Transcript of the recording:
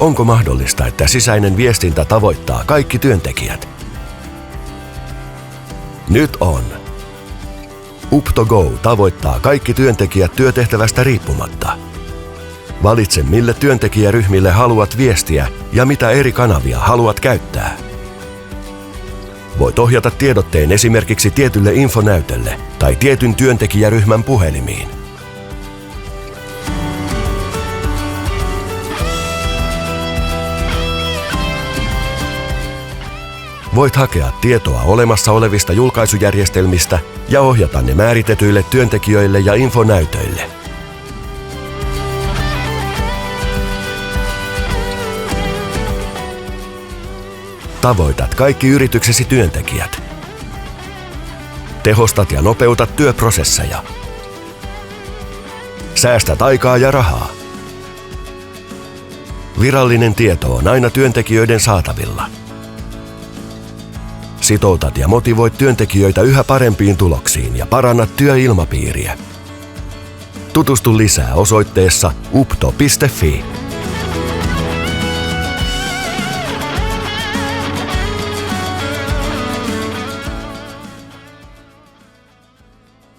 Onko mahdollista, että sisäinen viestintä tavoittaa kaikki työntekijät? Nyt on. UptoGo tavoittaa kaikki työntekijät työtehtävästä riippumatta. Valitse, mille työntekijäryhmille haluat viestiä ja mitä eri kanavia haluat käyttää. Voit ohjata tiedotteen esimerkiksi tietylle infonäytölle tai tietyn työntekijäryhmän puhelimiin. Voit hakea tietoa olemassa olevista julkaisujärjestelmistä ja ohjata ne määritetyille työntekijöille ja infonäytöille. Tavoitat kaikki yrityksesi työntekijät. Tehostat ja nopeutat työprosesseja. Säästät aikaa ja rahaa. Virallinen tieto on aina työntekijöiden saatavilla. Sitoutat ja motivoit työntekijöitä yhä parempiin tuloksiin ja parannat työilmapiiriä. Tutustu lisää osoitteessa upto.fi.